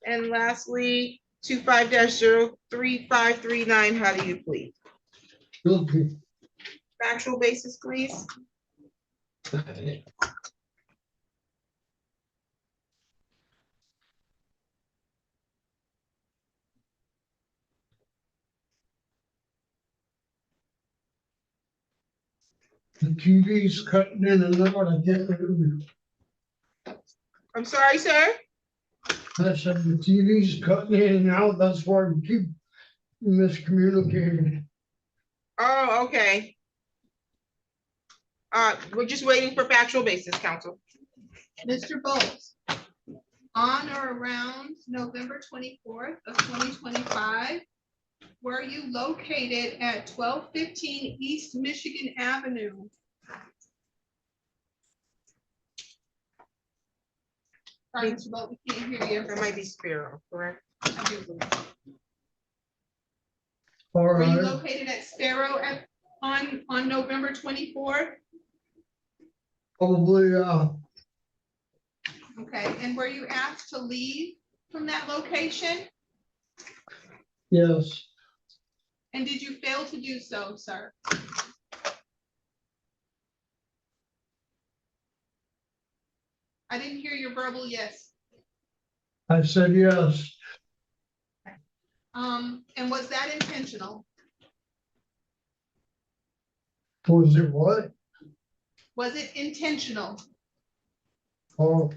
And lastly, 25-03539, how do you plead? Guilty. Factual basis, please. The TV's cutting in and out. I can't hear. I'm sorry, sir. I said the TV's cutting in and out. That's why we keep miscommunicating. Oh, okay. We're just waiting for factual basis, counsel. Mr. Bowles, on or around November 24th of 2025, were you located at 1215 East Michigan Avenue? Sorry, Mr. Bowles, we can't hear you. That might be Sparrow, correct? I do believe. All Were you right. located at Sparrow on November 24th? Probably, Okay, and were you asked to leave from that location? yes. And did you fail to do so, sir? I didn't hear your verbal yes. I said yes. And was that intentional? Was it what? Was it intentional? Oh,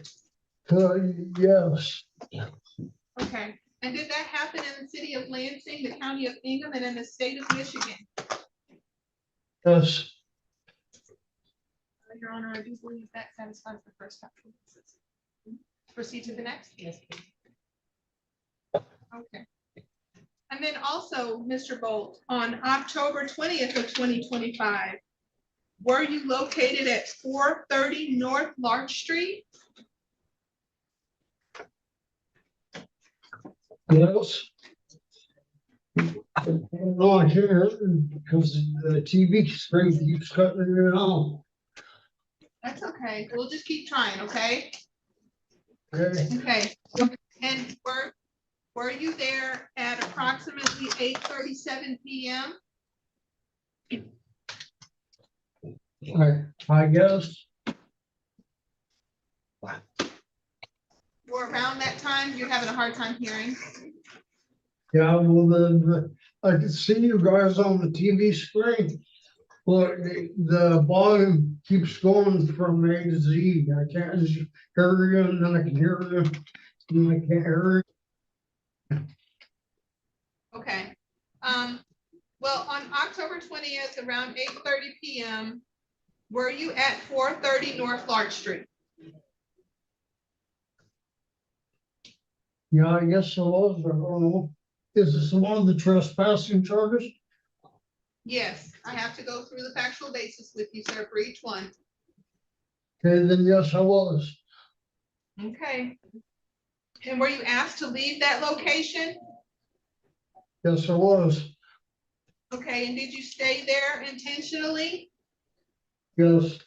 yes, Okay. And did that happen in the city of Lansing, the county of Ingham, and in the state of Michigan? yes, Your Honor, I do believe that satisfies the first factual basis. Proceed to the next. Yes, please. Okay. And then also, Mr. Bolt, on October 20th of 2025, were you located at 430 North Larch Street? yes. No, I can't hear it because the TV screen keeps cutting it out. That's okay. We'll just keep trying, okay? Okay, Okay. And were you there at approximately 8:37 p.m.? I guess, Or around that time, you're having a hard time hearing? yeah, well, then, I can see you guys on the TV screen. Well, the volume keeps going from A to Z. I can't just hear you, and then I can hear you, and I can't hear you. Okay. Well, on October 20th, around 8:30 p.m., were you at 430 North Larch Street? Yeah, I guess so. I don't know. Is this one of the trespassing charges? Yes, I have to go through the factual basis with you, sir, for each one. Okay, then yes, I was. Okay. And were you asked to leave that location? Yes, I was. Okay, and did you stay there intentionally? Yes,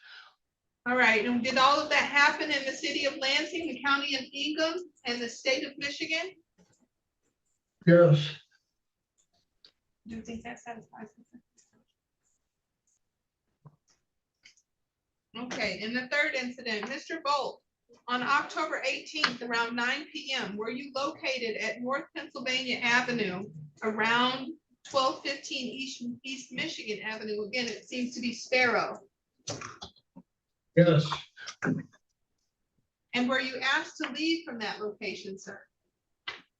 All right, and did all of that happen in the city of Lansing, the county of Ingham, and the state of Michigan? yes, Do you think that satisfies? Okay, in the third incident, Mr. Bolt, on October 18th, around 9 p.m., were you located at North Pennsylvania Avenue around 1215 East Michigan Avenue? Again, it seems to be Sparrow. yes, And were you asked to leave from that location, sir?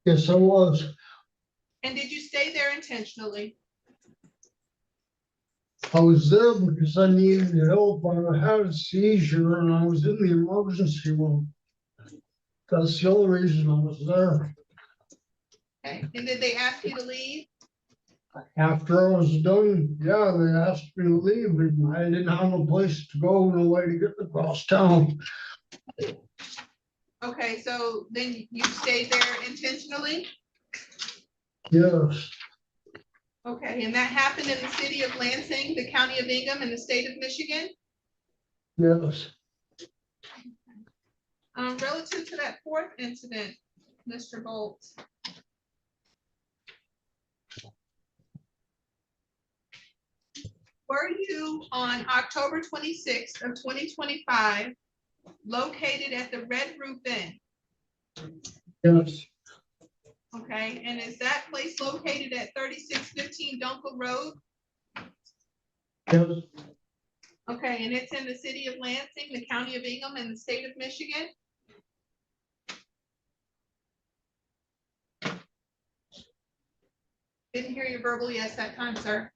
yes, I was. And did you stay there intentionally? I was there because I needed help. I had a seizure and I was in the emergency room. That's the only reason I was there. Okay, and did they ask you to leave? After I was done, yeah, they asked me to leave and I didn't have a place to go, no way to get across town. Okay, so then you stayed there intentionally? Yes, Okay, and that happened in the city of Lansing, the county of Ingham, and the state of Michigan? yes. Relative to that fourth incident, Mr. Bolt. Were you on October 26th of 2025 located at the Red Roof Inn? Yes, Okay, and is that place located at 3615 Dunkel Road? yes, Okay, and it's in the city of Lansing, the county of Ingham, and the state of Michigan? Didn't hear your verbal yes that time, sir.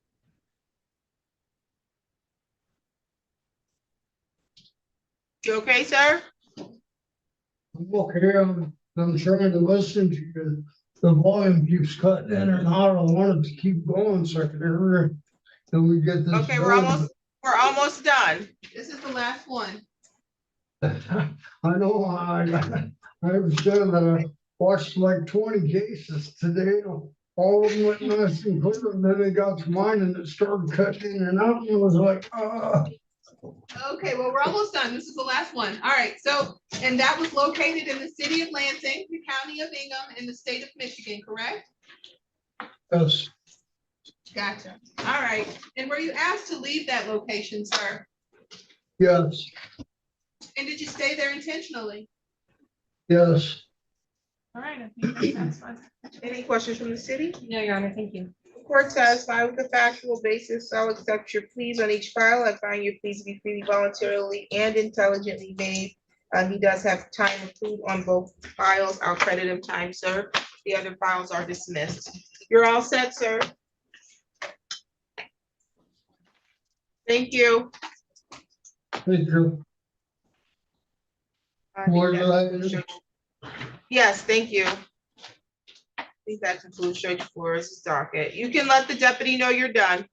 You okay, sir? I'm okay. I'm trying to listen to you. The volume keeps cutting in and out. I wanted to keep going so I can hear it. And we get this. Okay, we're done. almost done. This is the last one. I know, I understand that I watched like 20 cases today. All of them went nice and clear, and then they got to mine and it started cutting in and out, and it was like, Okay, well, we're almost done. This is the last one. All right, so, and that was located in the city of Lansing, the county of Ingham, and the state of Michigan, correct? yes, Gotcha. All right, and were you asked to leave that location, sir? yes, And did you stay there intentionally? yes. All right, I think that satisfies. Any questions from the city? No, Your Honor, thank you. Court satisfied with the factual basis, I'll accept your pleas on each file. I find your pleas to be freely, voluntarily, and intelligently made. He does have time accrued on both files. I'll credit him time, sir. The other files are dismissed. You're all set, sir. Thank you. Thank you. More than I- Yes, thank you. I think that concludes Judge Flores' docket. You can let the deputy know you're done.